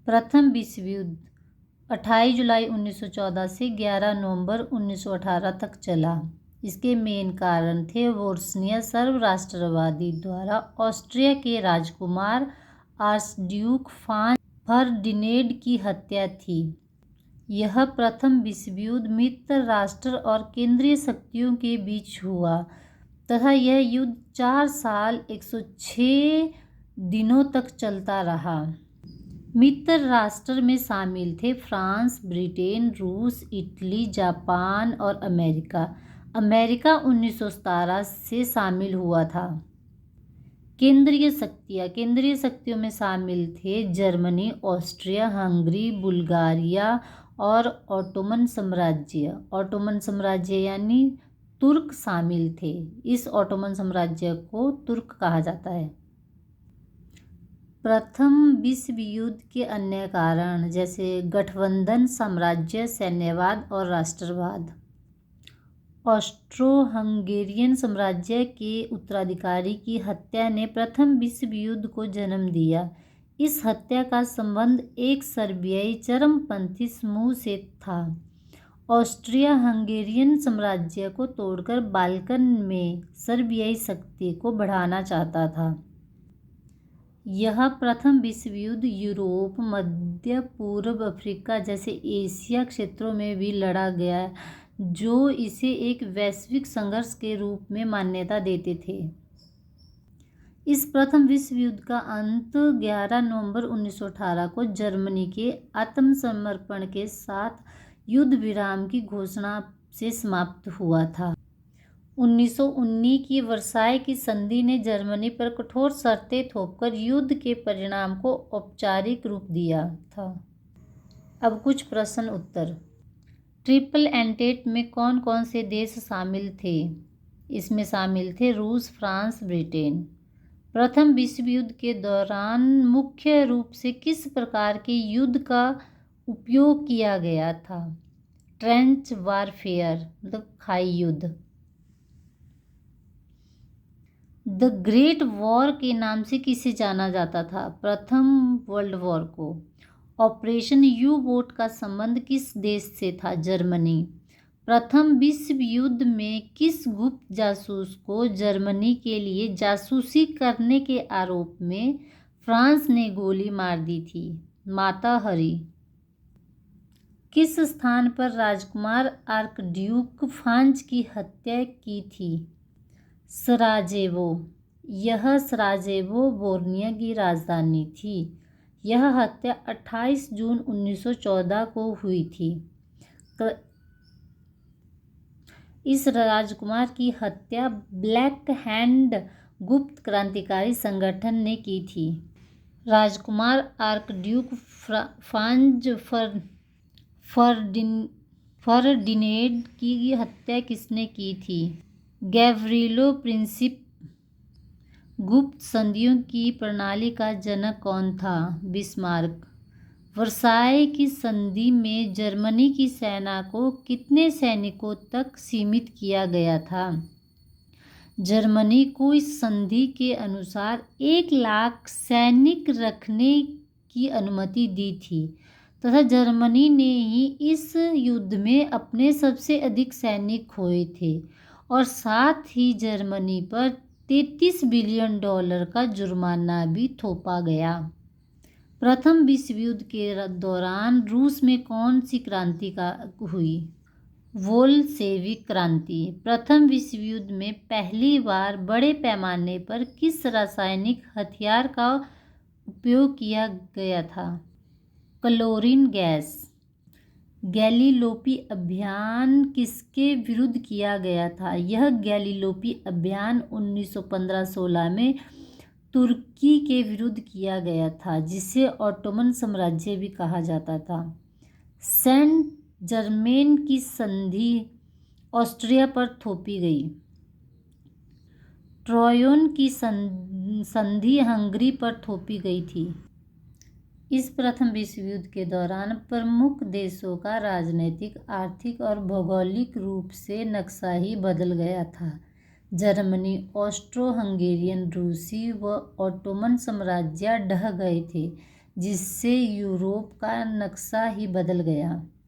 प्रथम विश्व युद्ध 28 जुलाई 1914 से 11 नवंबर 1918 तक चला। इसके मेन कारण थे बोस्निया सर्वराष्ट्रवादी द्वारा ऑस्ट्रिया के राजकुमार आर्चड्यूक फ्रांज फर्डिनेंड की हत्या थी। यह प्रथम विश्व युद्ध मित्र राष्ट्र और केंद्रीय शक्तियों के बीच हुआ तथा यह युद्ध 4 साल 106 दिनों तक चलता रहा। मित्र राष्ट्र में शामिल थे फ्रांस, ब्रिटेन, रूस, इटली, जापान और अमेरिका। अमेरिका 1917 से शामिल हुआ था। केंद्रीय शक्तियों में शामिल थे जर्मनी, ऑस्ट्रिया, हंगरी, बुल्गारिया और ऑटोमन साम्राज्य यानी तुर्क शामिल थे। इस ऑटोमन साम्राज्य को तुर्क कहा जाता है। प्रथम विश्व युद्ध के अन्य कारण जैसे गठबंधन, साम्राज्य, सैन्यवाद और राष्ट्रवाद। ऑस्ट्रो-हंगेरियन साम्राज्य के उत्तराधिकारी की हत्या ने प्रथम विश्व युद्ध को जन्म दिया। इस हत्या का संबंध एक सर्बियाई चरमपंथी समूह से था। ऑस्ट्रिया-हंगेरियन साम्राज्य को तोड़कर बाल्कन में सर्बियाई शक्ति को बढ़ाना चाहता था। यह प्रथम विश्व युद्ध यूरोप, मध्य पूर्व, अफ्रीका जैसे एशिया क्षेत्रों में भी लड़ा गया, जो इसे एक वैश्विक संघर्ष के रूप में मान्यता देते थे। इस प्रथम विश्व युद्ध का अंत 11 नवंबर 1918 को जर्मनी के आत्मसमर्पण के साथ युद्ध विराम की घोषणा से समाप्त हुआ था। 1919 की वर्साय की संधि ने जर्मनी पर कठोर शर्तें थोपकर युद्ध के परिणाम को औपचारिक रूप दिया था। अब कुछ प्रश्न उत्तर। ट्रिपल एंटेट में कौन कौन से देश शामिल थे? इसमें शामिल थे रूस, फ्रांस, ब्रिटेन। प्रथम विश्व युद्ध के दौरान मुख्य रूप से किस प्रकार के युद्ध का उपयोग किया गया था? ट्रेंच वारफेयर मतलब खाई युद्ध। द ग्रेट वॉर के नाम से किसे जाना जाता था? प्रथम वर्ल्ड वॉर को। ऑपरेशन यू बोट का संबंध किस देश से था? जर्मनी। प्रथम विश्व युद्ध में किस गुप्त जासूस को जर्मनी के लिए जासूसी करने के आरोप में फ्रांस ने गोली मार दी थी? माता हरी। किस स्थान पर राजकुमार आर्कड्यूक फ्रांज की हत्या की थी? सराजेवो। यह सराजेवो बोस्निया की राजधानी थी। यह हत्या 28 जून 1914 को हुई थी। इस राजकुमार की हत्या ब्लैक हैंड गुप्त क्रांतिकारी संगठन ने की थी। राजकुमार आर्कड्यूक फ्रांज फर्डिनेंड की हत्या किसने की थी? Gavrilo Princip. गुप्त संधियों की प्रणाली का जनक कौन था? बिस्मार्क। वर्साय की संधि में जर्मनी की सेना को कितने सैनिकों तक सीमित किया गया था? जर्मनी को इस संधि के अनुसार 1 लाख सैनिक रखने की अनुमति दी थी तथा जर्मनी ने ही इस युद्ध में अपने सबसे अधिक सैनिक खोए थे और साथ ही जर्मनी पर $33 बिलियन का जुर्माना भी थोपा गया। प्रथम विश्व युद्ध के दौरान रूस में कौन सी क्रांति हुई? बोल्शेविक क्रांति। प्रथम विश्व युद्ध में पहली बार बड़े पैमाने पर किस रासायनिक हथियार का उपयोग किया गया था? Chlorine gas. गैलीलोपी अभियान किसके विरुद्ध किया गया था? यह गैलीलोपी अभियान 1915-16 में तुर्की के विरुद्ध किया गया था, जिसे ऑटोमन साम्राज्य भी कहा जाता था। सेंट जर्मेन की संधि ऑस्ट्रिया पर थोपी गई। ट्रोयन की संधि हंगरी पर थोपी गई थी। इस प्रथम विश्व युद्ध के दौरान प्रमुख देशों का राजनीतिक, आर्थिक और भौगोलिक रूप से नक्शा ही बदल गया था। जर्मनी, ऑस्ट्रो-हंगेरियन, रूसी व ऑटोमन साम्राज्य ढह गए थे, जिससे यूरोप का नक्शा ही बदल गया।